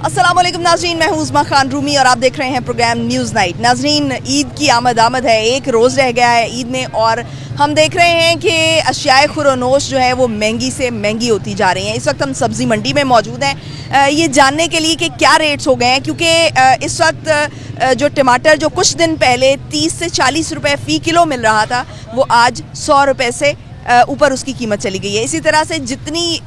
अस्सलाम वालेकुम नाज़रीन, मैं हूँ उस्मा खान रूमी और आप देख रहे हैं प्रोग्राम न्यूज़ नाइट। नाज़रीन, ईद की आमद है, एक रोज़ रह गया है ईद में और हम देख रहे हैं कि अशियाए खुरोनोश जो है वो महंगी से महंगी होती जा रही हैं। इस वक्त हम सब्ज़ी मंडी में मौजूद हैं ये जानने के लिए कि क्या रेट्स हो गए हैं, क्योंकि इस वक्त जो टमाटर जो कुछ दिन पहले 30 से 40 रुपये फ़ी किलो मिल रहा था वो आज 100 रुपये से ऊपर उसकी कीमत चली गई है। इसी तरह से जितनी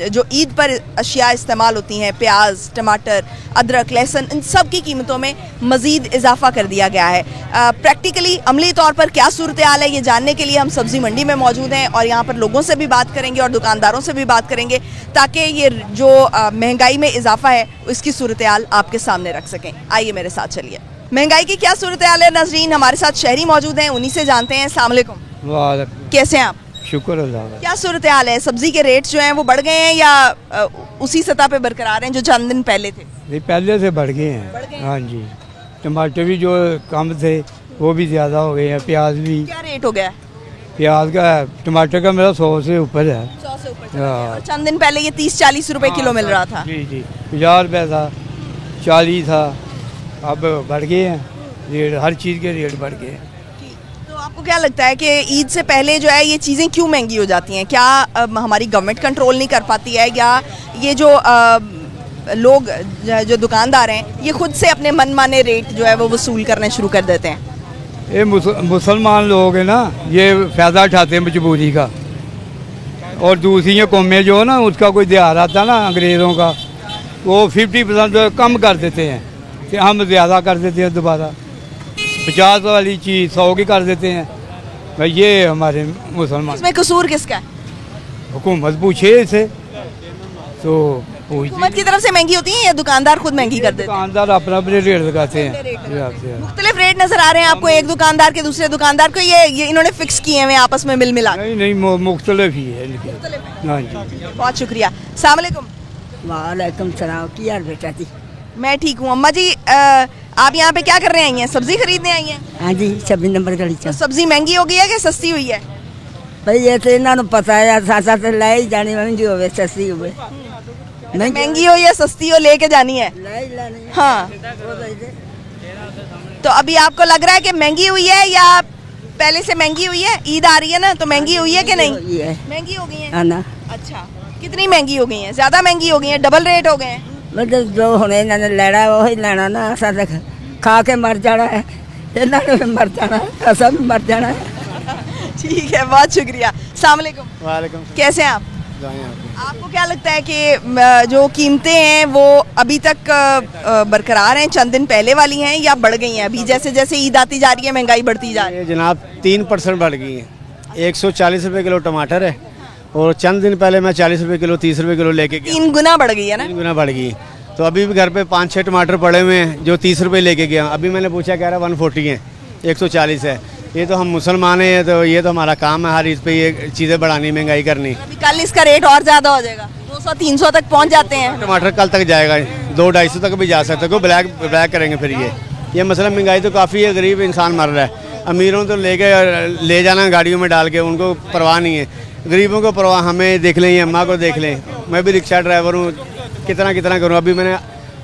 जो ईद पर अशिया इस्तेमाल होती हैं, प्याज, टमाटर, अदरक, लहसुन, इन सब की कीमतों में मज़ीद इजाफा कर दिया गया है। प्रैक्टिकली अमली तौर पर क्या सूरत हाल है ये जानने के लिए हम सब्ज़ी मंडी में मौजूद हैं और यहाँ पर लोगों से भी बात करेंगे और दुकानदारों से भी बात करेंगे ताकि ये जो महंगाई में इजाफा है इसकी सूरत हाल आपके सामने रख सकें। आइए मेरे साथ चलिए। महंगाई की क्या सूरत हाल है नाज़रीन, हमारे साथ शहरी मौजूद हैं, उन्हीं से जानते हैं। अस्सलाम वालेकुम, कैसे हैं आप? शुक्र अल्लाह। क्या सूरत हाल है? सब्जी के रेट्स जो हैं वो बढ़ गए हैं या उसी सतह पे बरकरार हैं जो चंद दिन पहले थे? नहीं, पहले से बढ़ गए हैं। हाँ जी, टमाटर भी जो कम थे वो भी ज़्यादा हो गए हैं। प्याज भी। क्या रेट हो गया? प्याज का टमाटर का मेरा 100 से ऊपर है। 100 से ऊपर और चंद दिन पहले ये 30-40 रुपए किलो मिल रहा था। जी जी, 50 रुपये था, 40 था, अब बढ़ गए हैं रेट, हर चीज़ के रेट बढ़ गए हैं। आपको क्या लगता है कि ईद से पहले जो है ये चीज़ें क्यों महंगी हो जाती हैं? क्या हमारी गवर्नमेंट कंट्रोल नहीं कर पाती है या ये जो लोग जो दुकानदार हैं ये खुद से अपने मनमाने रेट जो है वो वसूल करने शुरू कर देते हैं? ये मुसलमान लोग हैं ना, ये फ़ायदा उठाते हैं मजबूरी का। और दूसरी कौमें जो है ना, उसका कोई त्योहार आता ना अंग्रेज़ों का, वो 50% कम कर देते हैं, तो हम ज़्यादा कर देते हैं दोबारा। 50 वाली चीज़ 100 की कर देते हैं। भाई ये हमारे मुसलमान। इसमें कसूर किसका है? हुकूमत पूछे इसे तो हुकूमत की तरफ से महंगी होती है या दुकानदार खुद महंगी कर देते हैं? दुकानदार अपना अपने रेट लगाते हैं। मुख्तलिफ रेट नजर आ रहे हैं आपको एक दुकानदार के दूसरे दुकानदार को, ये इन्होंने फिक्स किए हैं आपस में मिल मिला? नहीं, मुख्तलिफ ही है। हाँ जी, बहुत शुक्रिया। अस्सलाम वालेकुम। वालेकुम सलाम। की हाल बेटा जी? मैं ठीक हूँ। अम्मा जी, आप यहाँ पे क्या कर रहे हैं? सब्जी खरीदने आई हैं? हाँ जी, 26 नंबर गली च। सब्जी महंगी हो गई है कि सस्ती हुई है? भाई ये तो इन्होंने पता है, साथ ले ही जानी, महंगी हो सस्ती हो। महंगी हो या सस्ती हो लेके जानी है। हाँ, तो अभी आपको लग रहा है कि महंगी हुई है या पहले से महंगी हुई है? ईद आ रही है ना, तो महंगी हुई है कि नहीं? महंगी हो गई है ना। अच्छा, कितनी महंगी हो गई है? ज्यादा महंगी हो गई है? डबल रेट हो गए हैं? मतलब जो होने इन्होंने लेना है वही लेना ना, असा खा के मर जाना है, इन्होंने भी मर जाना है, असा भी मर जाना है। ठीक है, बहुत शुक्रिया। अस्सलाम वालेकुम। वालेकुम। कैसे हैं आप? आपको क्या लगता है कि जो कीमतें हैं वो अभी तक बरकरार हैं, चंद दिन पहले वाली हैं या बढ़ गई हैं? अभी जैसे जैसे ईद आती जा रही है महंगाई बढ़ती जा रही है। जनाब 3% बढ़ गई है। 140 रुपये किलो टमाटर है और चंद दिन पहले मैं 40 रुपये किलो, 30 रुपये किलो लेके गया। 3 गुना बढ़ गई है ना? 3 गुना बढ़ गई। तो अभी भी घर पे 5-6 टमाटर पड़े हुए हैं जो 30 रुपये लेके गया। अभी मैंने पूछा, कह रहा 140 है, 140 है। ये तो हम मुसलमान हैं, तो ये तो हमारा काम है हर ईद पे ये चीज़ें बढ़ानी, महंगाई करनी। अभी कल इसका रेट और ज़्यादा हो जाएगा, 200-300 तक पहुँच जाते हैं टमाटर। कल तक जाएगा 200-250 तक भी जा सकते हैं। कोई ब्लैक करेंगे फिर ये मसला महंगाई तो काफ़ी है, गरीब इंसान मर रहा है। अमीरों तो ले जाना गाड़ियों में डाल के, उनको परवाह नहीं है। गरीबों को परवाह, हमें देख लें, अम्मा को देख लें। मैं भी रिक्शा ड्राइवर हूँ, कितना करूँ। अभी मैंने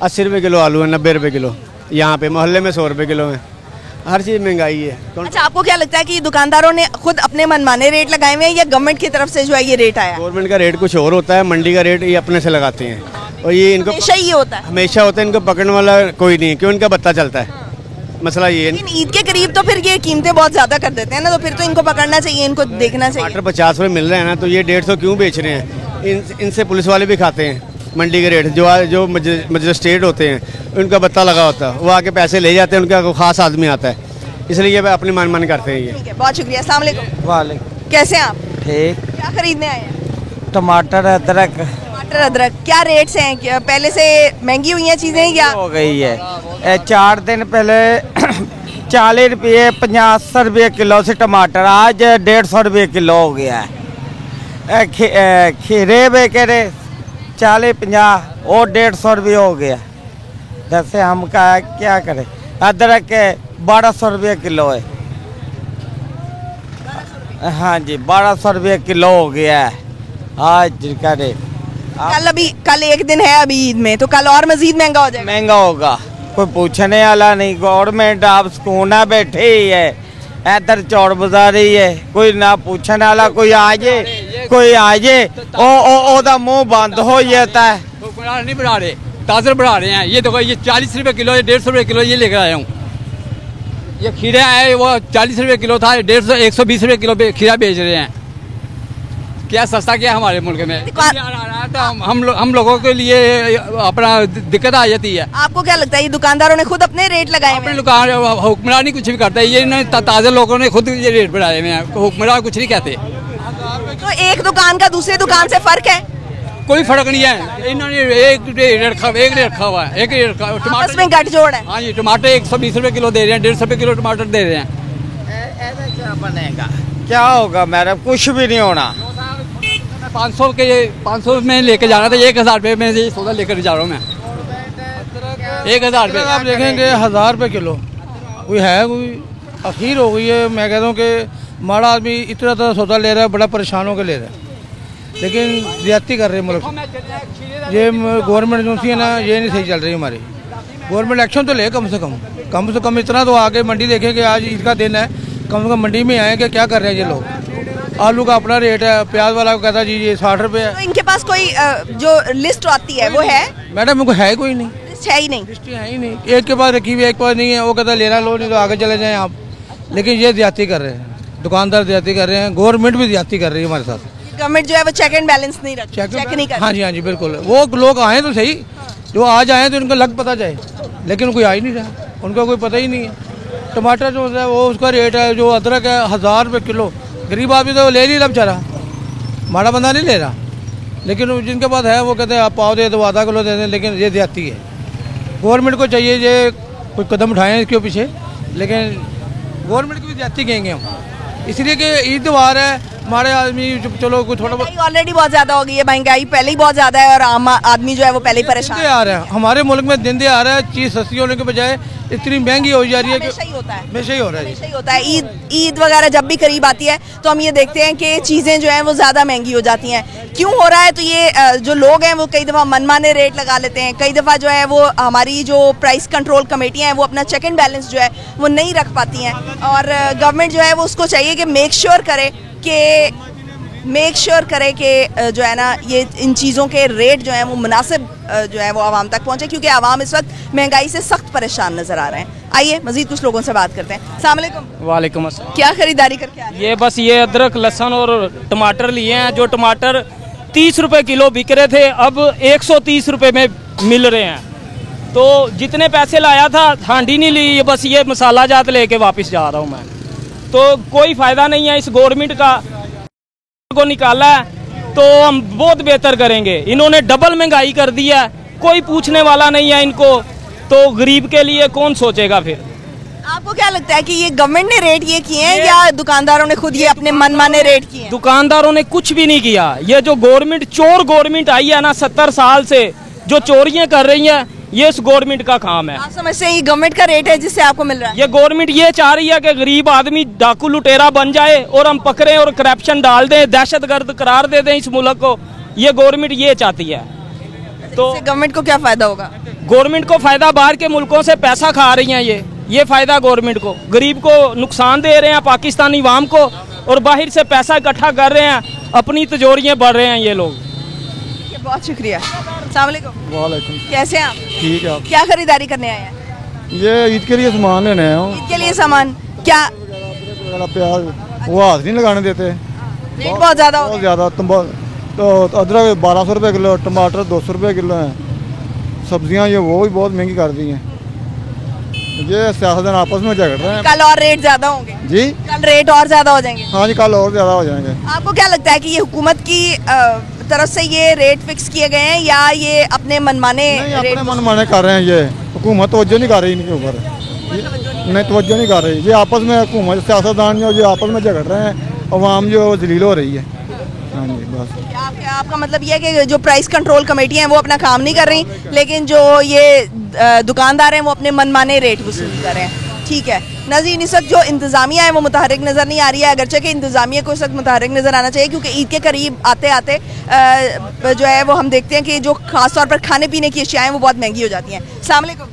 80 रुपये किलो आलू है, 90 रुपये किलो। यहाँ पे मोहल्ले में 100 रुपये किलो है। हर चीज़ महंगाई है। अच्छा, आपको क्या लगता है कि दुकानदारों ने खुद अपने मनमाने रेट लगाए हुए हैं या गवर्नमेंट की तरफ से जो है ये रेट आया? गवर्नमेंट का रेट कुछ और होता है, मंडी का रेट ये अपने से लगाते हैं और ये इनको हमेशा ही होता है। हमेशा होता है, इनको पकड़ने वाला कोई नहीं, क्यों? इनका बत्ता चलता है। मसला ये है। ईद के करीब तो फिर ये कीमतें बहुत ज्यादा कर देते हैं ना, तो फिर तो इनको पकड़ना चाहिए, इनको देखना चाहिए। टमाटर 50 रुपये मिल रहे हैं ना, तो ये 150 क्यों बेच रहे हैं? इनसे पुलिस वाले भी खाते हैं मंडी के रेट। जो मजिस्ट्रेट होते हैं उनका बत्ता लगा होता है, वो आके पैसे ले जाते हैं, उनका खास आदमी आता है, इसलिए ये अपनी मन करते हैं। ये बहुत शुक्रिया। अस्सलाम वालेकुम। वालेकुम। कैसे हैं आप? ठीक। क्या खरीदने आए हैं? टमाटर, अदरक। टमाटर, अदरक क्या रेट्स हैं? पहले से महंगी हुई हैं चीजें या हो गई है? 4 दिन पहले 40 रुपये 50 रुपये किलो से टमाटर, आज 150 रुपये किलो हो गया है। खीरे बेके 40-50 और 150 रुपये हो गया। जैसे हम क्या करें? अदरक 1200 रुपये किलो है। हाँ जी, 1200 रुपये किलो हो गया है आज का रेट। कल एक दिन है अभी ईद में, तो कल और मजीद महंगा हो जाएगा। महंगा होगा, कोई पूछने वाला नहीं। गवर्नमेंट आप सुकून ना बैठे ही है, इधर चौड़ बाजारी है, कोई ना पूछने वाला। कोई आ जाए ओदा मुंह बंद हो जाता है। नहीं बढ़ा रहे, ताज़र बढ़ा रहे हैं। ये देखो, ये 40 रुपए किलो, 150 रुपए किलो ये लेकर आया हूँ। ये खीरे आए, वो 40 रुपए किलो था, 150 120 रुपए किलो खीरा बेच रहे हैं। क्या सस्ता क्या हमारे मुल्क में तो हम लोगों के लिए अपना दिक्कत आ जाती है। आपको क्या लगता है ये दुकानदारों ने खुद अपने रेट लगाए हुए अपने हैं? दुकान हुक्मरानी कुछ भी करता है, ये ताज़ा लोगों ने खुद ये रेट बढ़ाए हुए हैं। हुक्मरान कुछ नहीं कहते। तो एक दुकान का दूसरे दुकान से फर्क है? कोई फर्क नहीं है, इन्होंने एक रेट रखा हुआ है, एक रेट आपस में गठजोड़ है। हाँ जी, टमाटर 120 रुपए किलो दे रहे हैं, 150 रुपए किलो टमाटर दे रहे हैं। क्या बनेगा, क्या होगा मैडम? कुछ भी नहीं होना। 500 में लेके जा रहा था, 1000 रुपये में ये सौदा लेकर जा रहा हूँ मैं। 1000 रुपये आप देखेंगे 1000 रुपये किलो। कोई है, कोई अखीर हो गई है। मैं कहता हूँ कि माड़ा आदमी इतना ज़्यादा सौदा ले रहा है, बड़ा परेशान होकर ले रहा है, लेकिन ज्यादती कर रहे हैं मुल्क। ये गवर्नमेंट जो सी है ना, ये नहीं सही चल रही हमारी। गवर्नमेंट एक्शन तो ले, कम से कम इतना तो आके मंडी देखें कि आज इसका दिन है, कम से कम मंडी में आए कि क्या कर रहे हैं ये लोग। आलू का अपना रेट है, प्याज वाला को कहता जी ये 60 रुपये है। तो इनके पास कोई जो लिस्ट आती है वो है? मैडम इनको है कोई नहीं, लिस्ट है ही नहीं। लिस्ट है ही नहीं। एक के पास रखी हुई है, एक पास नहीं है। वो कहता लेना लो, नहीं तो आगे चले जाएं आप। लेकिन ये ज्यादती कर रहे हैं, दुकानदार ज्यादती कर रहे हैं, गवर्नमेंट भी ज्यादती कर रही है हमारे साथ। गवर्नमेंट जो है वो चेक एंड बैलेंस नहीं रखती, चेक नहीं करती। हाँ जी, हाँ जी, बिल्कुल। वो लोग आए तो सही, जो आज आए तो इनको लग पता जाए, लेकिन कोई आ ही नहीं रहा, उनका कोई पता ही नहीं है। टमाटर जो होता है वो उसका रेट है, जो अदरक है 1000 रुपये किलो। गरीब आदमी तो ले नहीं रहा बेचारा, माड़ा बंदा नहीं ले रहा। लेकिन जिनके पास है वो कहते हैं आप पाव दे दो, आधा किलो दे दें, लेकिन ये ज्यादती है। गवर्नमेंट को चाहिए ये कोई कदम उठाएं इसके पीछे, लेकिन गवर्नमेंट की भी ज्यादती कहेंगे हम, इसलिए कि ईद त्योहार है। हमारे आदमी चलो कोई थोड़ा बहुत ऑलरेडी बहुत ज्यादा हो गई है, महंगाई पहले ही बहुत ज्यादा है और आम आदमी जो है वो पहले ही परेशान आ रहा है। हमारे मुल्क में दिन दे आ रहा है, चीज़ सस्ती होने के बजाय इतनी महंगी हो जा रही है कि हमेशा ही होता है, हमेशा ही हो रहा है। हमेशा ही होता है। ईद वगैरह जब भी करीब आती है तो हम ये देखते हैं कि चीज़ें जो हैं वो ज़्यादा महंगी हो जाती हैं। क्यों हो रहा है? तो ये जो लोग हैं वो कई दफ़ा मनमाने रेट लगा लेते हैं, कई दफ़ा जो है वो हमारी जो प्राइस कंट्रोल कमेटियाँ हैं वो अपना चेक एंड बैलेंस जो है वो नहीं रख पाती हैं। और गवर्नमेंट जो है वो उसको चाहिए कि मेक श्योर करे कि जो है ना ये इन चीज़ों के रेट जो हैं वो मुनासिब जो है वो आवाम तक पहुँचे, क्योंकि आवाम इस वक्त महंगाई से सख्त परेशान नज़र आ रहे हैं। आइए मज़ीद कुछ लोगों से बात करते हैं। अस्सलाम वालेकुम। वालेकुम अस्सलाम। क्या खरीदारी करके आ रहे हैं? ये बस ये अदरक, लहसुन और टमाटर लिए हैं। जो टमाटर 30 रुपए किलो बिक रहे थे, अब 130 रुपए में मिल रहे हैं। तो जितने पैसे लाया था हांडी नहीं ली, बस ये मसाला जात लेके वापस जा रहा हूँ मैं। तो कोई फ़ायदा नहीं है इस गवर्नमेंट का को निकाला है तो हम बहुत बेहतर करेंगे। इन्होंने डबल महंगाई कर दी है, कोई पूछने वाला नहीं है इनको, तो गरीब के लिए कौन सोचेगा फिर? आपको क्या लगता है कि ये गवर्नमेंट ने रेट ये किए हैं या दुकानदारों ने खुद ये अपने मनमाने रेट किए हैं? दुकानदारों ने कुछ भी नहीं किया। ये जो गवर्नमेंट, चोर गवर्नमेंट आई है ना 70 साल से, जो चोरियां कर रही है, ये इस गवर्नमेंट का काम है। आप समझते हैं ये गवर्नमेंट का रेट है जिससे आपको मिल रहा है? ये गवर्नमेंट ये चाह रही है कि गरीब आदमी डाकू लुटेरा बन जाए और हम पकड़े और करप्शन डाल दें, दहशतगर्द करार दे दें इस मुल्क को। ये गवर्नमेंट ये चाहती है। तो गवर्नमेंट को क्या फायदा होगा? गवर्नमेंट को फायदा, बाहर के मुल्कों से पैसा खा रही हैं ये फायदा गवर्नमेंट को। गरीब को नुकसान दे रहे हैं, पाकिस्तानी अवाम को, और बाहर से पैसा इकट्ठा कर रहे हैं, अपनी तिजोरियां बढ़ रहे हैं ये लोग। बहुत शुक्रिया। अस्सलाम वालेकुम। वालेकुम। कैसे हैं आप? ठीक है। क्या खरीदारी करने आए हैं? ये ईद के लिए सामान लेने आया हूँ। ईद के लिए सामान क्या? प्याज वो हाथ नहीं लगाने देते, रेट बहुत ज़्यादा हो बहुत गया। ज़्यादा। तो अदरक 1200 रुपये किलो, टमाटर 200 रुपये किलो हैं, सब्जियाँ ये वो भी बहुत महंगी कर दी हैं। ये सियासतदान आपस में झगड़ रहे हैं। कल और रेट ज़्यादा होंगे जी? कल रेट और ज़्यादा हो जाएंगे? हाँ जी, कल और ज़्यादा हो जाएंगे। आपको क्या लगता है कि ये हुकूमत की तरफ से ये रेट फिक्स किए गए हैं या ये अपने मनमाने अपने मनमाने कर रहे हैं? ये हुकूमत तवज्जो नहीं कर रही इनके ऊपर, नहीं तवज्जो नहीं कर रही। ये आपस में हुकूमत सियासतदान जो आपस में झगड़ रहे हैं, अवाम जो जलील हो रही है। हाँ जी, बस। आपका मतलब ये है कि जो प्राइस कंट्रोल कमेटियाँ हैं वो अपना काम नहीं कर रही, लेकिन जो ये दुकानदार हैं वो अपने मनमाने रेट वसूल कर रहे हैं। ठीक है नाज़रीन, इस वक्त जो इंतज़ामिया है वो मुतहरिक नज़र नहीं आ रही है, अगरचे कि इंतज़ामिया को इस वक्त मुतहरिक नज़र आना चाहिए, क्योंकि ईद के करीब आते आते जो है वो हम देखते हैं कि जो ख़ास तौर पर खाने पीने की अशियाएँ वो बहुत महंगी हो जाती हैं। अस्सलाम वालेकुम,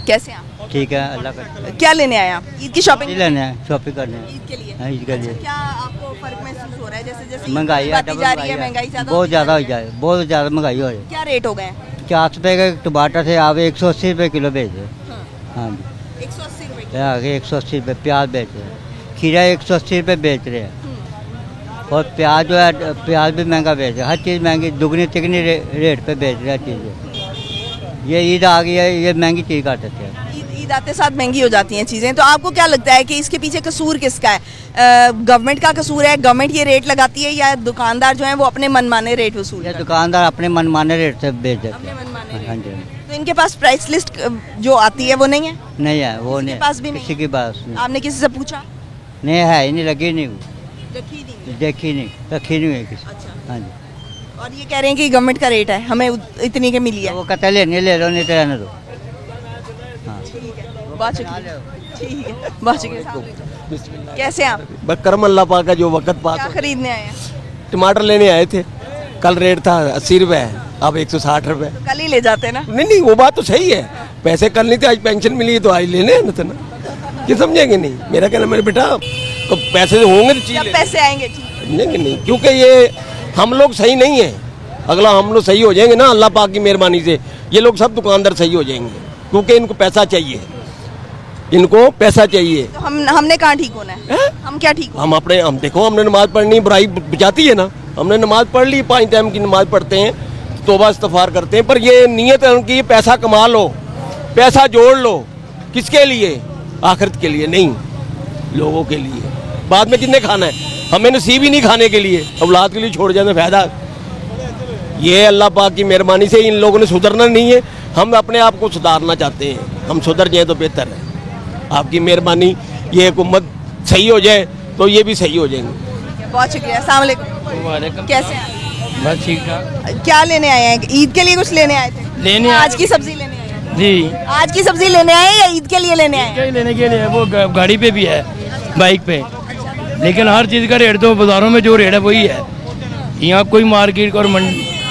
कैसे हैं आप? ठीक है, अल्लाह का। क्या लेने आए आप? ईद की शॉपिंग लेने आए, शॉपिंग करने ईद के लिए। ईद के लिए। क्या आपको फर्क महसूस हो रहा है जैसे जैसे महंगाई बढ़ती जा रही है? महंगाई बहुत ज़्यादा हो जाए, बहुत ज़्यादा महंगाई हो रही है। क्या रेट हो गए हैं? 4 रुपये के टमाटर थे, आप 180 रुपये किलो बेच रहे। हाँ जी, 180 रुपये आगे 180 रुपये प्याज बेच रहे हैं, खीरा 180 रुपये बेच रहे हैं, और प्याज जो है प्याज भी महंगा बेच रहे हैं, हर चीज़ महंगी, दुगनी तिगनी रेट पे बेच रहे हैं चीज़ें। ये ईद आ गई है, ये महंगी चीज़ कर देते हैं। ईद आते साथ महंगी हो जाती हैं चीज़ें, तो आपको क्या लगता है कि इसके पीछे कसूर किसका है? गवर्नमेंट का कसूर है, गवर्नमेंट ये रेट लगाती है, या दुकानदार जो है वो अपने मनमाने रेट वसूल करते हैं? दुकानदार अपने मनमाने रेट से बेच देते हैं। हाँ जी। तो इनके पास प्राइस लिस्ट जो आती है वो नहीं है? नहीं है, वो नहीं, पास भी नहीं? किसी के पास नहीं। आपने किसी से पूछा? नहीं है ही नहीं, लगी नहीं, रखी नहीं, देखी नहीं, रखी नहीं है किसी। अच्छा। हाँ जी। और ये कह रहे हैं कि गवर्नमेंट का रेट है, हमें इतनी के मिली है। वो कहते लेने ले लो, नहीं तो रहने दो। हाँ, बहुत शुक्रिया, ठीक है, बहुत शुक्रिया। कैसे हैं आप? करम अल्लाह पाक का जो वक्त पास। क्या खरीदने आए हैं? टमाटर लेने आए थे, कल रेट था 80 रुपये, अब 160 रुपये। तो कल ही ले जाते ना? नहीं, वो बात तो सही है, पैसे कल नहीं थे, आज पेंशन मिली है तो आज लेने हैं ना, ये समझेंगे नहीं। मेरा कहना मेरे बेटा, तो पैसे होंगे तो चीज़ पैसे आएंगे नहीं, क्योंकि ये हम लोग सही नहीं है, अगला हम लोग सही हो जाएंगे ना अल्लाह पाक की मेहरबानी से, ये लोग सब दुकानदार सही हो जाएंगे, क्योंकि इनको पैसा चाहिए, इनको पैसा चाहिए। तो हमने कहाँ ठीक होना है? हम क्या ठीक? हम देखो, हमने नमाज पढ़नी, बुराई बचाती है ना, हमने नमाज पढ़ ली, 5 टाइम की नमाज पढ़ते हैं, तौबा इस्तगफार करते हैं, पर ये नीयत है उनकी पैसा कमा लो, पैसा जोड़ लो, किसके लिए? आखिरत के लिए नहीं, लोगों के लिए। बाद में कितने खाना है? हमें नसीब ही नहीं खाने के लिए, औलाद के लिए छोड़ जाने फायदा। ये अल्लाह पाक की मेहरबानी से इन लोगों ने सुधरना नहीं है, हम अपने आप को सुधारना चाहते हैं, हम सुधर जाए तो बेहतर है। आपकी मेहरबानी, ये हुकूमत सही हो जाए तो ये भी सही हो जाएंगे। बहुत शुक्रिया। अस्सलाम वालेकुम, कैसे हैं? बस ठीक ठाक। क्या लेने आए हैं? ईद के लिए कुछ लेने आए थे? लेने आज की सब्जी लेने आए हैं? जी, आज की सब्जी लेने आए या ईद के लिए लेने आए? लेने के लिए वो गाड़ी पे भी है, बाइक पे, लेकिन हर चीज़ का रेट तो बाजारों में जो रेट है वही है, यहाँ कोई मार्केट और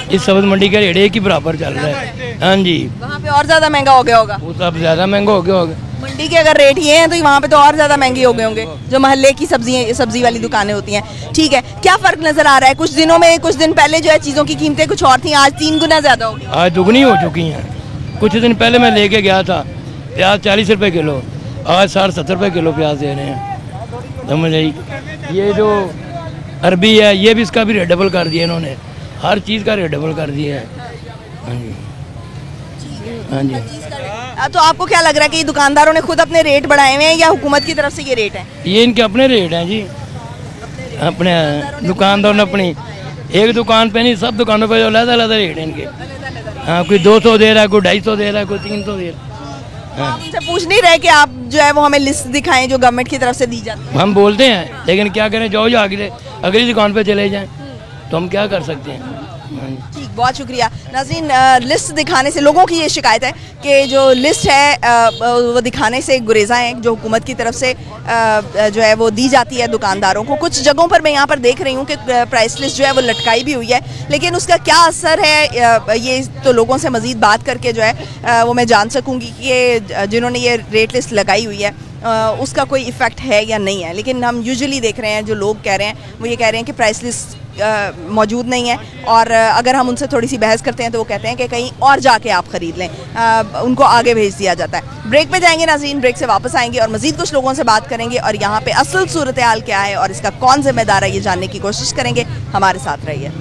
इस सब्ज मंडी का रेट एक ही बराबर चल रहा है। हाँ जी, वहाँ पे और ज़्यादा महंगा हो गया होगा? वो सब ज़्यादा महंगा हो गया होगा। मंडी के अगर रेट ये हैं तो वहाँ पे तो और ज़्यादा महंगे हो गए होंगे, जो महल्ले की सब्जी वाली दुकानें होती हैं। ठीक है, क्या फ़र्क नज़र आ रहा है? कुछ दिनों में, कुछ दिन पहले जो है चीज़ों की कीमतें कुछ और थी, आज 3 गुना ज़्यादा हो गई, आज दुगनी हो चुकी हैं। कुछ दिन पहले मैं लेके गया था प्याज 40 रुपये किलो, आज 60-70 रुपये किलो प्याज दे रहे हैं। समझ आई? ये जो अरबी है, ये भी इसका भी रेट डबल कर दिया इन्होंने, हर चीज़ का रेट डबल कर दिया है। हाँ जी, हाँ जी। तो आपको क्या लग रहा है कि दुकानदारों ने खुद अपने रेट बढ़ाए हुए हैं या हुकूमत की तरफ से ये रेट है? ये इनके अपने रेट हैं जी, अपने दुकानदारों ने अपनी, एक दुकान पे नहीं, सब दुकानों पे अलग-अलग रेट है इनके। हाँ, कोई 200 दे रहा है, कोई 250 दे रहा है, कोई 300 दे रहा है। आप उनसे पूछ नहीं रहे कि आप जो है वो हमें लिस्ट दिखाएं जो गवर्नमेंट की तरफ से दी जाती है? हम बोलते हैं, लेकिन क्या करें, जाओ अगली दुकान पे चले जाएं, तो हम क्या कर सकते हैं। ठीक, बहुत शुक्रिया। नाज़रीन, लिस्ट दिखाने से लोगों की ये शिकायत है कि जो लिस्ट है वो दिखाने से गुरेज़ा हैं, जो हुकूमत की तरफ से जो है वो दी जाती है दुकानदारों को। कुछ जगहों पर मैं यहाँ पर देख रही हूँ कि प्राइस लिस्ट जो है वो लटकाई भी हुई है, लेकिन उसका क्या असर है ये तो लोगों से मज़ीद बात करके जो है वो मैं जान सकूँगी कि ये जिन्होंने ये रेट लिस्ट लगाई हुई है उसका कोई इफ़ेक्ट है या नहीं है। लेकिन हम यूजुअली देख रहे हैं, जो लोग कह रहे हैं वो ये कह रहे हैं कि प्राइस लिस्ट मौजूद नहीं है, और अगर हम उनसे थोड़ी सी बहस करते हैं तो वो कहते हैं कि कहीं और जाके आप ख़रीद लें, उनको आगे भेज दिया जाता है। ब्रेक पे जाएंगे नाज़रीन, ब्रेक से वापस आएंगे और मज़ीद कुछ लोगों से बात करेंगे और यहाँ पे असल सूरत हाल क्या है और इसका कौन जिम्मेदार है ये जानने की कोशिश करेंगे। हमारे साथ रहिए।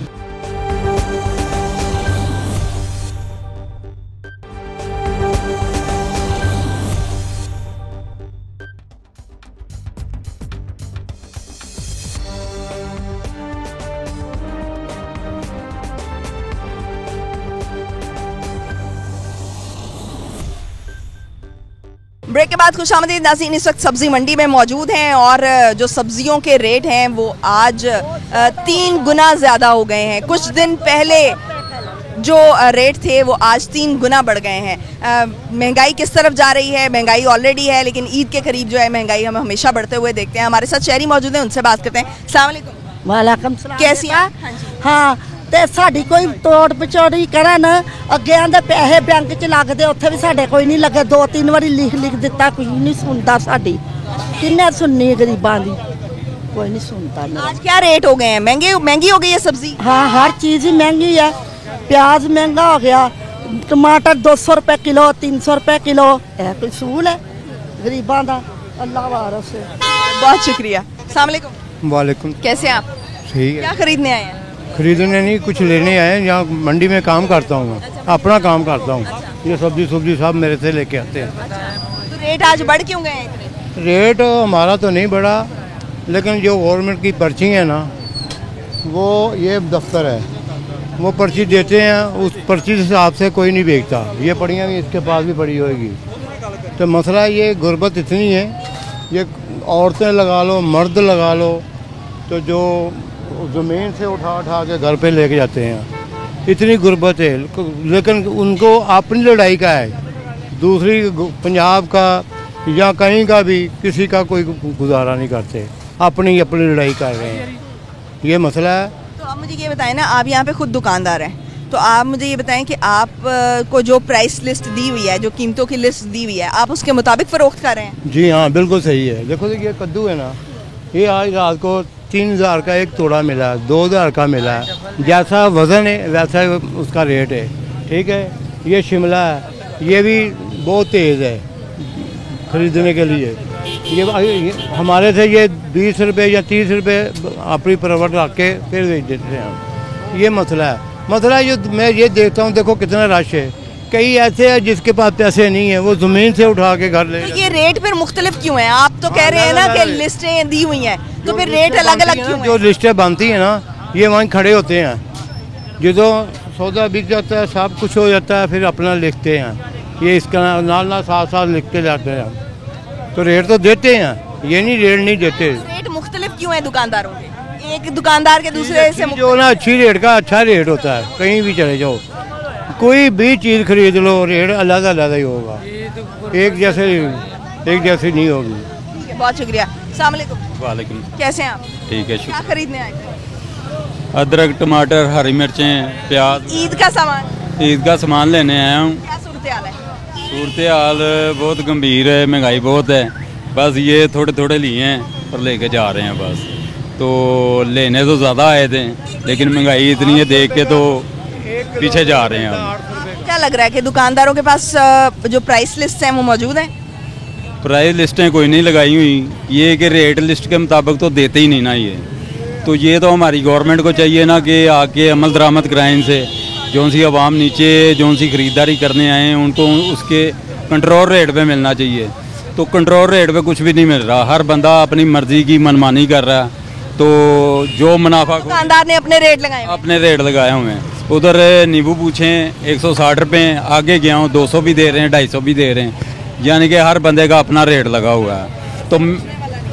ब्रेक के बाद खुशामदीद नाज़रीन, इस वक्त सब्ज़ी मंडी में मौजूद हैं और जो सब्जियों के रेट हैं वो आज 3 गुना ज़्यादा हो गए हैं। कुछ दिन पहले जो रेट थे वो आज 3 गुना बढ़ गए हैं। महंगाई किस तरफ जा रही है? महंगाई ऑलरेडी है, लेकिन ईद के करीब जो है महंगाई हम हमेशा बढ़ते हुए देखते हैं। हमारे साथ शहरी मौजूद हैं, उनसे बात करते हैं। अस्सलाम वालेकुम। वालेकुम सलाम। कैसी हैं? हाँ ਤੇ ਸਾਡੀ ਕੋਈ ਤੋੜ ਪਚੋੜੀ ਕਰਨ ਅੱਗੇ ਆਂਦੇ ਪੈਸੇ ਬੈਂਕ 'ਚ ਲੱਗਦੇ, ਉੱਥੇ ਵੀ ਸਾਡੇ ਕੋਈ ਨਹੀਂ ਲੱਗੇ। 2-3 ਵਾਰੀ ਲਿਖ ਦਿੱਤਾ, ਕੋਈ ਨਹੀਂ ਸੁਣਦਾ ਸਾਡੀ। ਕਿੰਨੇ ਸੁਣਨੀ ਗਰੀਬਾਂ ਦੀ, कोई नहीं सुनता। आज क्या रेट हो गए हैं? महंगी हो गई है सब्जी? हाँ, हर चीज़ ही महंगी है। प्याज महंगा हो गया, टमाटर 200 रुपए किलो, 300 रुपए किलो। है कोई सूल है गरीबां दा? अल्लाह वारस है। बहुत शुक्रिया। अस्सलाम वालेकुम। वालेकुम। कैसे हैं आप? ठीक है। क्या खरीदने आए हैं? खरीदने नहीं, कुछ लेने आए हैं। यहाँ मंडी में काम करता हूँ मैं, अपना काम करता हूँ। ये सब्जी सब मेरे से लेके आते हैं। तो रेट आज बढ़ क्यों गए हैं? रेट हमारा तो नहीं बढ़ा, लेकिन जो गवर्नमेंट की पर्ची है ना, वो ये दफ्तर है, वो पर्ची देते हैं, उस पर्ची के हिसाब से कोई नहीं बेचता। ये पड़ियाँ भी इसके पास भी पड़ी होगी। तो मसला ये गुर्बत इतनी है, ये औरतें लगा लो, मर्द लगा लो, तो जो ज़मीन से उठा के घर पे लेके जाते हैं, इतनी गुर्बत है। लेकिन उनको अपनी लड़ाई का है, दूसरी पंजाब का या कहीं का भी किसी का कोई गुजारा नहीं करते, अपनी लड़ाई कर रहे हैं। ये मसला है। तो आप मुझे ये बताएं ना, आप यहाँ पे खुद दुकानदार हैं, तो आप मुझे ये बताएं कि आप को जो प्राइस लिस्ट दी हुई है, जो कीमतों की लिस्ट दी हुई है, आप उसके मुताबिक फरोख्त कर रहे हैं? जी हाँ, बिल्कुल सही है। देखो ये कद्दू है ना, ये आज रात को 3000 का एक तोड़ा मिला, 2000 का मिला। जैसा वज़न है वैसा उसका रेट है, ठीक है। ये शिमला है, ये भी बहुत तेज़ है ख़रीदने के लिए। ये हमारे से ये 20 रुपये या 30 रुपये अपनी परवट रख के फिर बेच देते हैं। ये मसला है। मसला जो मैं ये देखता हूँ, देखो कितना रश है। कई ऐसे हैं जिसके पास पैसे नहीं है, वो ज़मीन से उठा के घर ले। तो ये रेट फिर मुख्तलिफ क्यों है? आप तो कह रहे हैं ना कि लिस्टें दी हुई हैं, तो फिर रेट अलग अलग क्यों है? जो लिस्टें बनती हैं ना, ये वहीं खड़े होते हैं, जो सौदा बिक जाता है, सब कुछ हो जाता है, फिर अपना लिखते हैं। ये इसका नाल साथ लिख के जाते हैं, तो रेट तो देते हैं, ये नहीं रेट नहीं देते। रेट मुख्तलिफ क्यों है दुकानदारों के? एक दुकानदार के दूसरे से जो ना अच्छी रेट का अच्छा रेट होता है, कहीं भी चले जाओ, कोई भी चीज़ खरीद लो, रेट अलग अलग ही होगा, एक जैसे नहीं होगी। बहुत शुक्रिया। अस्सलाम वालेकुम। वालेकुम। कैसे हैं आप? ठीक है, क्या खरीदने आए थे? अदरक, टमाटर, हरी मिर्चें, प्याज। ईद का सामान? ईद का सामान लेने आया हूँ। क्या सूरत हाल है? सूरत हाल बहुत गंभीर है, महंगाई बहुत है। बस ये थोड़े थोड़े लिए हैं और लेके जा रहे हैं बस। तो लेने तो ज़्यादा आए थे, लेकिन महंगाई इतनी है, देख के तो पीछे जा रहे हैं हम। क्या लग रहा है कि दुकानदारों के पास जो प्राइस लिस्ट हैं वो मौजूद हैं? प्राइस लिस्टें कोई नहीं लगाई हुई, ये कि रेट लिस्ट के मुताबिक तो देते ही नहीं ना ये। तो ये तो हमारी गवर्नमेंट को चाहिए ना कि आके अमल दरामद कराएं इनसे। जौन सी आवाम नीचे जौन सी ख़रीदारी करने आए हैं, उनको उसके कंट्रोल रेट पे मिलना चाहिए। तो कंट्रोल रेट पे कुछ भी नहीं मिल रहा, हर बंदा अपनी मर्ज़ी की मनमानी कर रहा है। तो जो मुनाफा, दुकानदार ने अपने रेट लगाए हुए हैं। उधर नींबू पूछें 160 रुपये, आगे गया हूँ 200 भी दे रहे हैं, 250 भी दे रहे हैं, यानी कि हर बंदे का अपना रेट लगा हुआ है, तो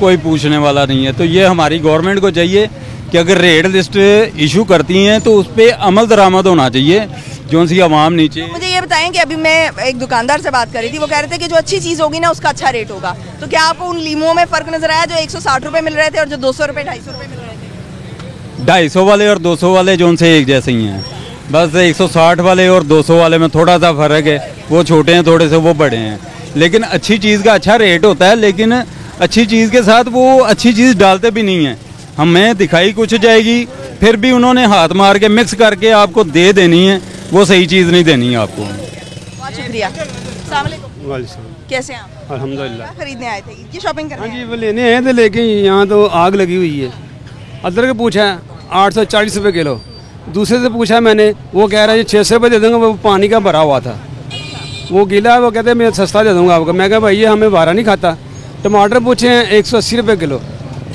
कोई पूछने वाला नहीं है। तो ये हमारी गवर्नमेंट को चाहिए कि अगर रेट लिस्ट इशू करती हैं तो उस पर अमल दरामद होना चाहिए, जो सी आवाम नीचे। मुझे ये बताएं कि अभी मैं एक दुकानदार से बात कर रही थी, वो कह रहे थे कि जो अच्छी चीज़ होगी ना उसका अच्छा रेट होगा। तो क्या आपको उन लीमों में फ़र्क नजर आया जो 160 रुपये मिल रहे थे और जो 200 रुपये 250 रुपये मिल रहे थे? 250 वाले और 200 वाले जो से एक जैसे ही हैं, बस 160 वाले और 200 वाले में थोड़ा सा फ़र्क है, वो छोटे हैं थोड़े से, वो बड़े हैं। लेकिन अच्छी चीज़ का अच्छा रेट होता है, लेकिन अच्छी चीज़ के साथ वो अच्छी चीज़ डालते भी नहीं हैं। हमें दिखाई कुछ जाएगी, फिर भी उन्होंने हाथ मार के मिक्स करके आपको दे देनी है, वो सही चीज़ नहीं देनी है आपको। बहुत शुक्रिया। अस्सलाम वालेकुम। कैसे हैं आप? अल्हम्दुलिल्लाह। क्या खरीदने आए थे? ईद की शॉपिंग करने? हाँ जी, वो लेने आए थे, लेकिन यहाँ तो आग लगी हुई है। अदरक पूछा 840 रुपये किलो, दूसरे से पूछा मैंने, वो कह रहा है 600 रुपये दे दूँगा, वो पानी का भरा हुआ था, वो गीला है, वो कहते हैं मैं सस्ता दे दूँगा आपको। मैं कहा भाई ये हमें भाड़ा नहीं खाता। टमाटर पूछे हैं 180 रुपये किलो,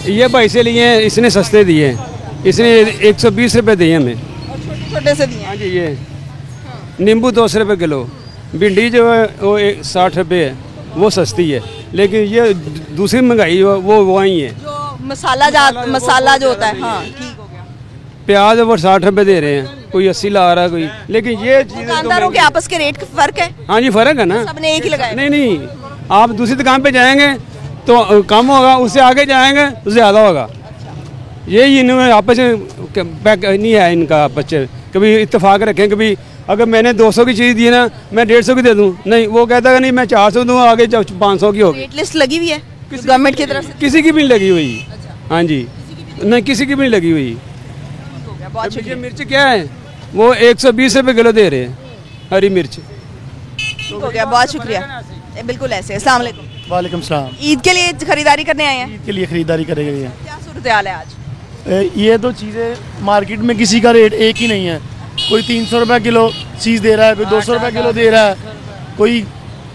ये भाई से लिए हैं, इसने सस्ते दिए हैं, इसने 120 रुपये दिए हमें, छोटे से दिए। हाँ जी। ये नींबू 200 रुपये किलो, भिंडी जो है वो 60 रुपये है, वो सस्ती है। लेकिन ये दूसरी महंगाई वो वही है, जो मसाला जो होता है। हाँ, ठीक हो गया। प्याज वो 60 रुपये दे रहे हैं, कोई 80 ला रहा है कोई, लेकिन ये चीज़ें दुकानदारों के आपस के रेट का फर्क है? हाँ जी फ़र्क है ना, सबने एक ही लगाया? नहीं, आप दूसरी दुकान पे जाएंगे तो कम होगा, उससे आगे जाएंगे तो ज़्यादा होगा। यही इनमें आपस में नहीं है इनका आपस में, कभी इत्तेफाक रखें, कभी अगर मैंने 200 की चीज़ दी ना मैं 150 की दे दूँ, नहीं वो कहता है नहीं मैं 400 दूँ, आगे 500 की होगी। रेट लिस्ट लगी हुई है गवर्नमेंट की तरफ से? किसी की भी नहीं लगी हुई। हाँ जी, नहीं किसी की भी नहीं लगी हुई। बहुत शुक्रिया। मिर्च क्या है वो 120 रुपये किलो दे रहे हैं हरी मिर्च। हो गया, बहुत शुक्रिया। बिल्कुल ऐसे। अस्सलाम वालेकुम। वालेकुम सलाम। ईद के लिए खरीदारी करने आए हैं? ईद के लिए खरीदारी करेंगे। क्या सूरत हाल है आज? ये तो चीज़ें मार्केट में किसी का रेट एक ही नहीं है, कोई 300 रुपये किलो चीज़ दे रहा है, कोई 200 रुपये किलो दे रहा है, कोई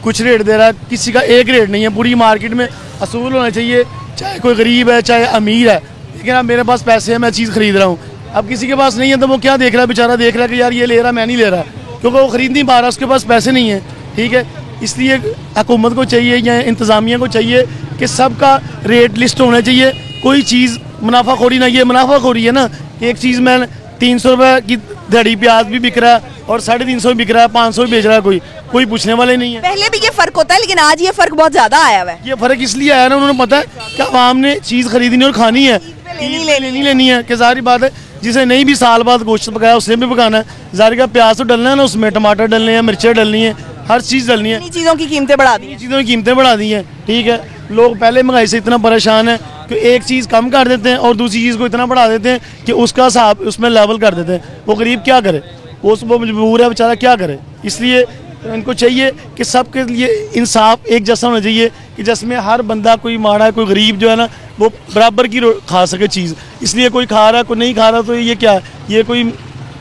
कुछ रेट दे रहा है, किसी का एक रेट नहीं है। पूरी मार्केट में असूल होना चाहिए, चाहे कोई गरीब है चाहे अमीर है, लेकिन अब मेरे पास पैसे हैं, मैं चीज़ खरीद रहा हूँ। अब किसी के पास नहीं है तो वो क्या देख रहा है, बेचारा देख रहा है कि यार ये ले रहा है मैं नहीं ले रहा, क्योंकि वो ख़रीद नहीं पा रहा, उसके पास पैसे नहीं है। ठीक है, इसलिए हुकूमत को चाहिए या इंतज़ामिया को चाहिए कि सबका रेट लिस्ट होना चाहिए। कोई चीज़ मुनाफाखोरी ना, ये मुनाफाखोरी है ना कि एक चीज़ में 300 रुपये की धड़ी प्याज भी बिक रहा है और 350 में बिक रहा है, 500 में बेच रहा है, कोई पूछने वाले नहीं है। पहले भी ये फ़र्क होता है, लेकिन आज ये फ़र्क बहुत ज़्यादा आया हुआ है। ये फ़र्क इसलिए आया ना, उन्होंने पता है कि आवाम ने चीज़ खरीदनी और खानी है, लेनी है कि जाहिर बात है जिसे नहीं भी साल बाद गोश्त पकाया उसने भी पकाना है, जाहिर का प्याज तो डलना है ना, उसमें टमाटर डलने हैं, मिर्चें डलनी है, हर चीज़ डलनी है। चीज़ों की कीमतें बढ़ा दी, चीज़ों की कीमतें बढ़ा दी हैं। ठीक है, लोग पहले महंगाई से इतना परेशान है कि एक चीज़ कम कर देते हैं और दूसरी चीज़ को इतना बढ़ा देते हैं कि उसका हिसाब उसमें लेवल कर देते हैं। वो गरीब क्या करे, वो मजबूर है बेचारा, क्या करे। इसलिए इनको चाहिए कि सबके लिए इंसाफ एक जैसा होना चाहिए, कि जिसमें हर बंदा, कोई माड़ा है कोई गरीब जो है ना, वो बराबर की खा सके चीज़। इसलिए कोई खा रहा है कोई नहीं खा रहा, तो ये क्या है, ये कोई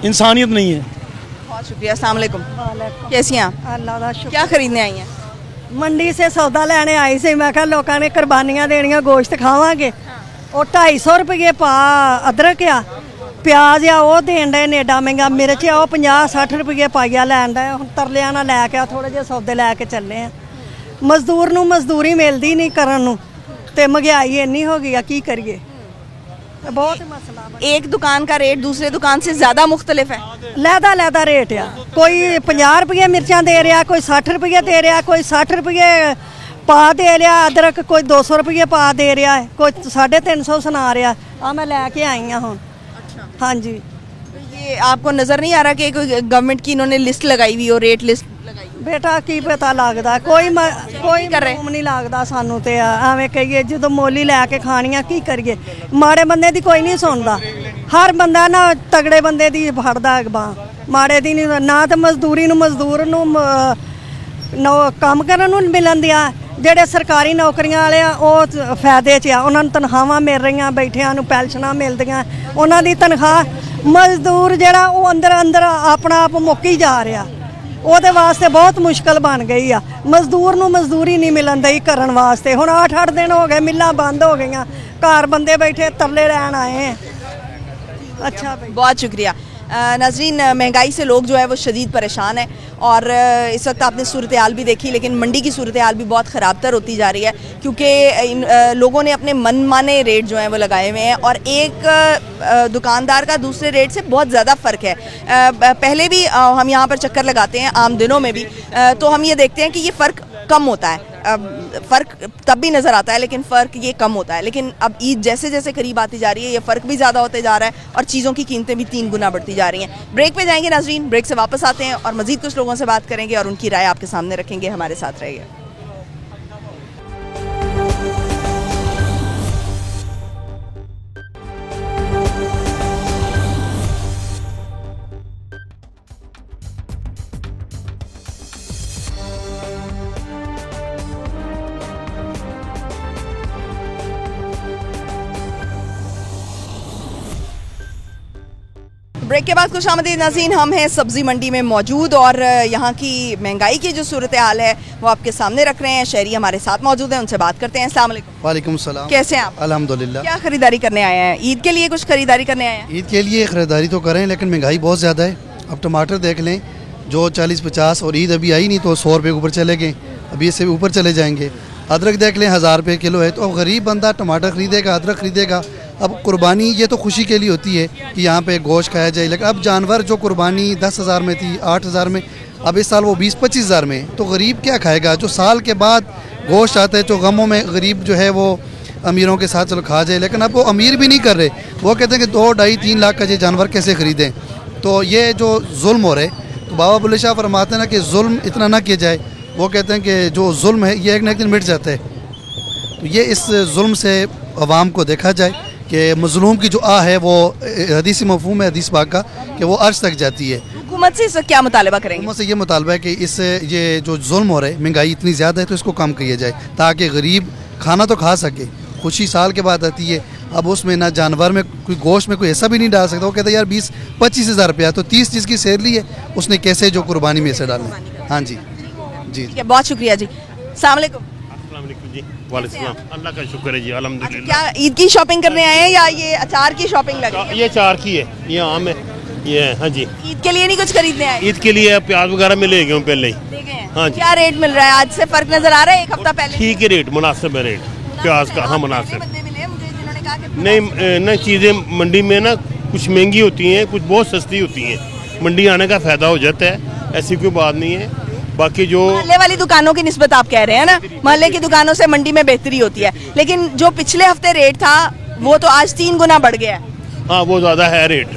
इंसानियत नहीं है। बहुत शुक्रिया। अस्सलाम वालेकुम। कैसी हैं आप? अल्लाह दा शुक्र। क्या खरीदने आई हैं? मंडी से सौदा लेने आई सी, मैं कहा लोगों ने कुर्बानियाँ देनियाँ, गोश्त खावांगे। और 250 रुपये पा अदरक आ, प्याज आ वो देन डे ने एडा महंगा, मिर्च आ वो 50-60 रुपये पाइया लैन डे। हुण तरलिया ना लैके थोड़े जे सौदे लैके चले हैं। मजदूर नूं मजदूरी मिलदी नहीं करन नूं, ते महंगाई इन्नी हो गई, की करिए, बहुत मसला। एक दुकान का रेट दूसरे दुकान से ज़्यादा मुख्तलिफ है, लैदा रेट आ। कोई 50 रुपये मिर्चां दे रहा, कोई 60 रुपये दे रहा, कोई 60 रुपये पा दे रहा अदरक, कोई 200 रुपये पा दे रहा है, कोई 350 सुना रहा। हाँ मैं लैके आई हाँ हूँ। हाँ जी, ये आपको नज़र नहीं आ रहा कि कोई गवर्नमेंट की इन्होंने लिस्ट लगाई हुई हो, रेट लिस्ट लगाई? बेटा की पता लगता, कोई मालूम नहीं लगता सानू, तो एवं कहिए जो मोली लैके खानिया की करिए। माड़े बंदे दी कोई नहीं सुनता, हर बंदा ना तगड़े बंदे दी फड़दा बांह, माड़े दी नहीं। ना तो मजदूरी मजदूर काम करन नूं मिलन दिया, ਜਿਹੜੇ ਸਰਕਾਰੀ ਨੌਕਰੀਆਂ ਵਾਲੇ ਆ ਉਹ ਫਾਇਦੇ 'ਚ ਆ, ਉਹਨਾਂ ਨੂੰ ਤਨਖਾਹਾਂ ਮਿਲ ਰਹੀਆਂ, ਬੈਠਿਆਂ ਨੂੰ ਪੈਨਸ਼ਨਾਂ ਮਿਲਦੀਆਂ, ਉਹਨਾਂ ਦੀ ਤਨਖਾਹ। ਮਜ਼ਦੂਰ ਜਿਹੜਾ ਉਹ ਅੰਦਰ ਆਪਣਾ ਆਪ ਮੁੱਕੀ ਜਾ ਰਿਹਾ, ਉਹਦੇ ਵਾਸਤੇ ਬਹੁਤ ਮੁਸ਼ਕਲ ਬਣ ਗਈ ਆ। ਮਜ਼ਦੂਰ ਨੂੰ ਮਜ਼ਦੂਰੀ ਨਹੀਂ ਮਿਲਣ ਦਈ ਕਰਨ ਵਾਸਤੇ। ਹੁਣ 8-8 ਦਿਨ ਹੋ ਗਏ ਮਿੱਲਾਂ ਬੰਦ ਹੋ ਗਈਆਂ, ਘਰ ਬੰਦੇ बैठे तरले ਲੈਣ आए हैं। अच्छा भाई, बहुत शुक्रिया। नाज़रीन, महंगाई से लोग जो है वो शदीद परेशान है और इस वक्त आपने सूरत हाल भी देखी, लेकिन मंडी की सूरत हाल भी बहुत ख़राब तर होती जा रही है, क्योंकि इन लोगों ने अपने मनमाने रेट जो हैं वो लगाए हुए हैं और एक दुकानदार का दूसरे रेट से बहुत ज़्यादा फ़र्क है। पहले भी हम यहाँ पर चक्कर लगाते हैं आम दिनों में भी, तो हम ये देखते हैं कि ये फ़र्क कम होता है। फ़र्क तब भी नज़र आता है लेकिन फ़र्क ये कम होता है। लेकिन अब ईद जैसे जैसे करीब आती जा रही है, ये फ़र्क भी ज़्यादा होते जा रहा है और चीज़ों की कीमतें भी 3 गुना बढ़ती जा रही हैं। ब्रेक पे जाएंगे नाज़रीन, ब्रेक से वापस आते हैं और मज़ीद कुछ लोगों से बात करेंगे और उनकी राय आपके सामने रखेंगे। हमारे साथ रहिए। ब्रेक के बाद खुश आमदीद नाज़रीन, हम हैं सब्ज़ी मंडी में मौजूद और यहाँ की महंगाई की जो सूरत हाल है वो आपके सामने रख रहे हैं। शहरी हमारे साथ मौजूद हैं, उनसे बात करते हैं। अस्सलाम वालेकुम। वालेकुम सलाम। कैसे हैं आप? अल्हम्दुलिल्लाह। क्या खरीदारी करने आए हैं? ईद के लिए कुछ खरीदारी करने आए हैं? ईद के लिए खरीदारी तो करें, लेकिन महंगाई बहुत ज़्यादा है। अब टमाटर देख लें, जो 40-50 और ईद अभी आई नहीं तो 100 रुपये के ऊपर चले गए, अभी इससे ऊपर चले जाएंगे। अदरक देख लें 1000 रुपये किलो है, तो अब गरीब बंदा टमाटर खरीदेगा, अदरक खरीदेगा अब कुर्बानी ये तो खुशी के लिए होती है कि यहाँ पे गोश्त खाया जाए, लेकिन अब जानवर जो कुर्बानी 10,000 में थी, 8,000 में, अब इस साल वो 20-25 हज़ार में, तो गरीब क्या खाएगा? जो साल के बाद गोश्त आता है, जो गमों में गरीब जो है वो अमीरों के साथ चलो खा जाए, लेकिन अब वो अमीर भी नहीं कर रहे, वो कहते हैं कि 2, 2.5, 3 लाख का ये जानवर कैसे ख़रीदें। तो ये जो जुल्म हो रहे, तो बाबा बुल्ले शाह फरमाते हैं ना कि जुल्म इतना ना किया जाए। वो कहते हैं कि जो जुल्म है ये एक ना एक दिन मिट जाता है। तो ये इस जुल्म से अवाम को देखा जाए कि मजलूम की जो है वो हदीसी मफहूम है हदीस पाक का कि वो अर्श तक जाती है। हुकूमत से क्या मुतालबा करेंगे? हुकूमत से ये मुतालबा है कि इससे ये जो जुल्म हो रहा है, महंगाई इतनी ज़्यादा है, तो इसको कम किया जाए ताकि गरीब खाना तो खा सके। खुशी साल के बाद आती है, अब उसमें ना जानवर में कोई गोश्त में कोई ऐसा भी नहीं डाल सकता। वो कहता है यार 20-25 हज़ार रुपया, तो 30 चीज़ की सैलरी है, उसने कैसे जो कुर्बानी में से डालना। हाँ जी जी, बहुत शुक्रिया जी। अस्सलाम वालेकुम जी। वालेकुम, अल्लाह का शुक्र है जी, अल्हम्दुलिल्लाह। क्या ईद की शॉपिंग करने आए हैं या ये अचार की शॉपिंग लगी है? ये अचार की है, ये आम है, ये है। हाँ जी, ईद के लिए नहीं कुछ खरीदने आए? ईद के लिए प्याज वगैरह में ले गए हूँ पहले ही। हाँ जी। क्या रेट मिल रहा है? आज से फर्क नजर आ रहा है एक हफ्ता पहले? ठीक है, रेट मुनासिब है, रेट प्याज का। हाँ मुनासिब। नहीं चीज़ें मंडी में ना कुछ महंगी होती हैं, कुछ बहुत सस्ती होती हैं। मंडी आने का फ़ायदा हो जाता है, ऐसी कोई बात नहीं है। बाकी जो मोहल्ले वाली दुकानों की निस्बत आप कह रहे हैं ना, मोहल्ले की दुकानों से मंडी में बेहतरी होती है, लेकिन जो पिछले हफ्ते रेट था वो तो आज 3 गुना बढ़ गया है। हाँ वो ज़्यादा है रेट,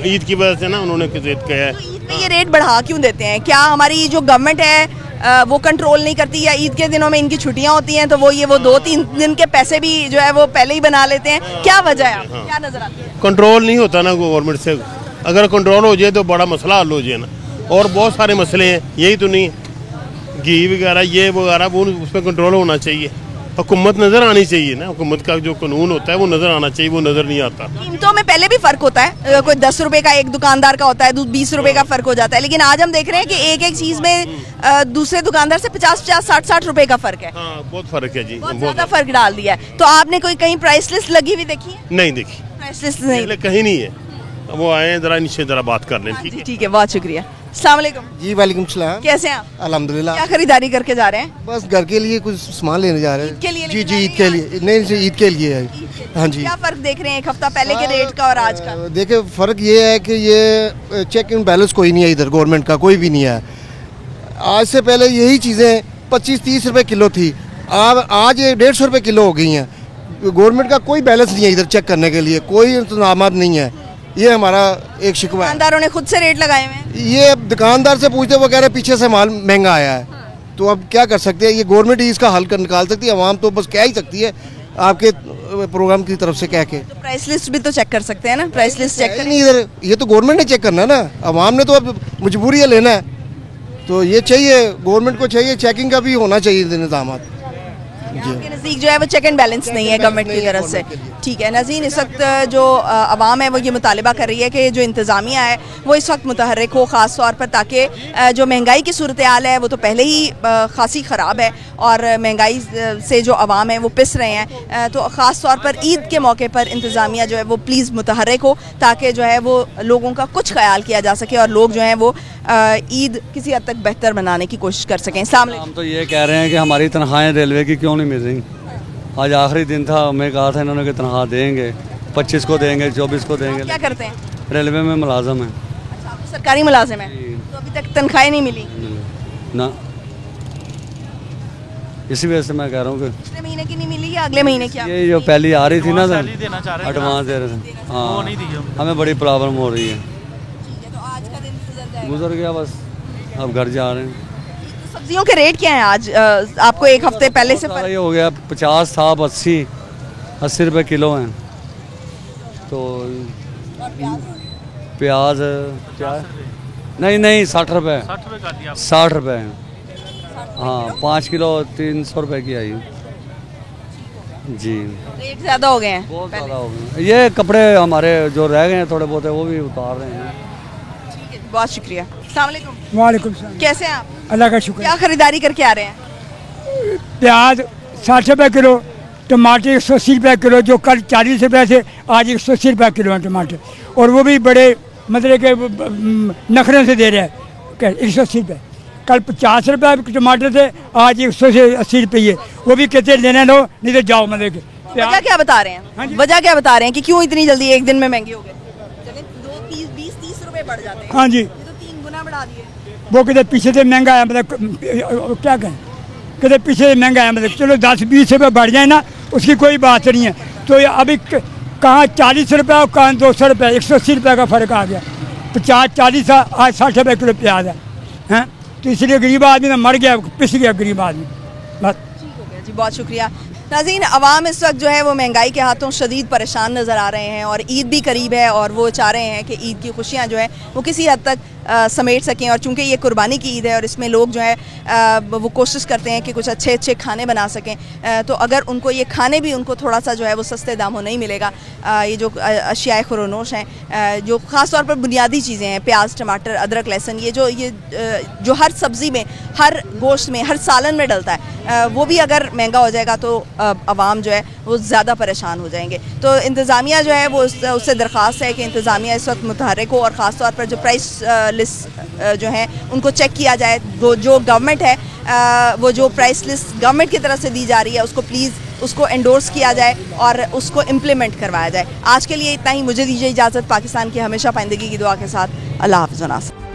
ईद की वजह से ना उन्होंने रेट किया है। ईद में ये रेट बढ़ा क्यों देते हैं? क्या हमारी जो गवर्नमेंट है वो कंट्रोल नहीं करती, या ईद के दिनों में इनकी छुट्टियां होती हैं तो वो 2-3 दिन के पैसे भी जो है वो पहले ही बना लेते हैं? क्या वजह है? क्या नजर आती है? कंट्रोल नहीं होता ना गवर्नमेंट से। अगर कंट्रोल हो जाए तो बड़ा मसला हल हो जाए ना। और बहुत सारे मसले हैं, यही तो नहीं है, घी वगैरह ये वगैरह, वो उस पर कंट्रोल होना चाहिए। हुकूमत नज़र आनी चाहिए ना, हुकूमत का जो कानून होता है वो नज़र आना चाहिए, वो नज़र नहीं आता। कीमतों में पहले भी फर्क होता है, कोई 10 रुपए का एक दुकानदार का होता है, 20 रुपए का फर्क हो जाता है, लेकिन आज हम देख रहे हैं कि एक चीज में दूसरे दुकानदार से 50-50, 60-60 रुपए का फर्क है। हाँ बहुत फर्क है जी, बहुत ज्यादा फर्क डाल दिया है। तो आपने कोई कहीं प्राइस लिस्ट लगी हुई देखी है? नहीं देखी, प्राइस लिस्ट नहीं, कहीं नहीं है। वो आए जरा नीचे जरा बात कर लें। ठीक है, ठीक है, बहुत शुक्रिया। अस्सलाम वालेकुम जी। वालेकुम सलाम। कैसे हैं आप? अल्हम्दुलिल्लाह। क्या खरीदारी करके जा रहे हैं? बस घर के लिए कुछ सामान लेने जा रहे हैं। ईद के लिए? जी जी, ईद के लिए नहीं, ईद के लिए है। हाँ जी। क्या फर्क देख रहे हैं एक हफ्ता पहले के रेट का और आज का? देखिए फ़र्क ये है कि ये चेक इन बैलेंस कोई नहीं है इधर, गवर्नमेंट का कोई भी नहीं है। आज से पहले यही चीज़ें 25-30 रुपए किलो थी, आज ये 150 रुपए किलो हो गई हैं। गवर्नमेंट का कोई बैलेंस नहीं है इधर चेक करने के लिए, कोई इंतजाम नहीं है। ये हमारा एक शिकवा है। दुकानदारों ने खुद से रेट लगाए हुए हैं। ये दुकानदार से पूछते, वो कह रहे पीछे से माल महंगा आया है। तो अब क्या कर सकते हैं, ये गवर्नमेंट ही इसका हल कर निकाल सकती है, आवाम तो बस कह ही सकती है आपके प्रोग्राम की तरफ से कह के। तो प्राइस लिस्ट भी तो चेक कर सकते हैं ना, प्राइस लिस्ट चेक नहीं इधर, ये तो गवर्नमेंट ने चेक करना है ना, आवाम ने तो अब मजबूरी है लेना है। तो ये चाहिए, गवर्नमेंट को चाहिए, चेकिंग का भी होना चाहिए निज़ाम। आपके नज़दीक जो है वो चेक एंड बैलेंस नहीं है गवर्नमेंट की तरफ से? ठीक है नाज़रीन, इस वक्त जो आवाम है वो ये मुतालिबा कर रही है कि जो इंतज़ामिया है वो इस वक्त मुतहर्रिक हो, ख़ास तौर पर ताकि जो महंगाई की सूरत हाल है वो तो पहले ही खासी ख़राब है और महंगाई से जो आवाम है वो पिस रहे हैं। तो ख़ास तौर पर ईद के मौके पर इंतज़ामिया जो है वो प्लीज़ मुतहर्रिक हो, ताकि जो है वो लोगों का कुछ ख्याल किया जा सके और लोग जो हैं वो ईद किसी हद तक बेहतर बनाने की कोशिश कर सकें। हम तो ये कह रहे हैं कि हमारी तनख्वाहें रेलवे की क्यों नहीं मिल रही? आज आखिरी दिन था, हमें कहा था इन्होंने कि तनख्वाह देंगे, 25 को देंगे, 24 को देंगे। क्या करते हैं? रेलवे में मुलाजम है। अच्छा, आप सरकारी मुलाजिम है, तो अभी तक तनख्वाहें नहीं मिली ना, इसी वजह से मैं कह रहा हूँ कि पिछले महीने की नहीं मिली या अगले महीने की? ये जो पहली आ रही थी ना सर, एडवांस दे रहे थे, हाँ हमें बड़ी प्रॉब्लम हो रही है। गुजर गया बस, अब घर जा रहे हैं। सब्जियों के रेट क्या हैं आज? आपको एक हफ्ते पहले से ये हो गया 50 था, 80 रुपए किलो हैं। तो प्याज क्या नहीं 60 रुपए, 60 रुपए हैं। हाँ 5 किलो 300 रुपए की आई जी। रेट ज़्यादा हो गए हैं, बहुत ज़्यादा हो गए। ये कपड़े हमारे जो रह गए हैं थोड़े बहुत है वो भी उतार रहे हैं। ठीक है, बहुत शुक्रिया। अस्सलाम वालेकुम। वालेकुम सलाम। कैसे हैं आप? अल्लाह का शुक्र। क्या खरीदारी करके आ रहे हैं? प्याज 60 रुपये किलो, टमाटर 180 रुपये किलो, जो कल 40 रुपये से आज 180 रुपये किलो है टमाटर, और वो भी बड़े मतलब के नखरे से दे रहे हैं 180 रुपये। कल 50 रुपये टमाटर थे, आज 100 से 80 रुपये, वो भी कहते लेने लो नहीं तो जाओ, मतलब वजह क्या बता रहे हैं? वजह क्या बता रहे हैं कि क्यों इतनी जल्दी एक दिन में महंगे हो गए? चले 20-30 रुपए बढ़ जाते हैं। हाँ जी, ये तो 3 गुना बढ़ा दिए। वो कहते पीछे से महंगा है, मतलब क्या कहें, कहते पीछे से महंगा है, मतलब चलो 10-20 रुपये बढ़ जाए ना, उसकी कोई बात नहीं है। तो अभी कहाँ 40 रुपये और कहाँ 200 रुपये, 180 रुपये का फ़र्क आ गया। 50-40 आज 60 रुपये किलो प्याज है। तो इसलिए गरीब आदमी मर गया, पिस गया गरीब आदमी। बस ठीक हो गया जी, बहुत शुक्रिया। नाज़रीन, अवाम इस वक्त जो है वो महंगाई के हाथों शदीद परेशान नज़र आ रहे हैं और ईद भी करीब है और वो चाह रहे हैं कि ईद की खुशियाँ जो है वो किसी हद तक समेट सकें। और चूँकि ये कुर्बानी की ईद है और इसमें लोग जो है वो कोशिश करते हैं कि कुछ अच्छे अच्छे खाने बना सकें, तो अगर उनको ये खाने भी उनको थोड़ा सा जो है वो सस्ते दामों नहीं मिलेगा, ये जो अशियाए खुरोनोश हैं, जो ख़ास तौर पर बुनियादी चीज़ें हैं, प्याज, टमाटर, अदरक, लहसुन, ये जो हर सब्ज़ी में, हर गोश्त में, हर सालन में डलता है, वो भी अगर महंगा हो जाएगा तो अवाम जो है वो ज़्यादा परेशान हो जाएंगे। तो इंतज़ामिया जो है वो उससे दरख्वास्त है कि इंतज़ामिया इस वक्त मुतहर्रिक हो और ख़ास तौर पर जो प्राइस लिस्ट जो है उनको चेक किया जाए। जो गवर्नमेंट है वो जो प्राइस लिस्ट गवर्नमेंट की तरफ से दी जा रही है उसको प्लीज़ उसको एंडोर्स किया जाए और उसको इम्प्लीमेंट करवाया जाए। आज के लिए इतना ही, मुझे दीजिए इजाज़त। पाकिस्तान की हमेशा पाइंदगी की दुआ के साथ, अल्लाह हाफ़िज़।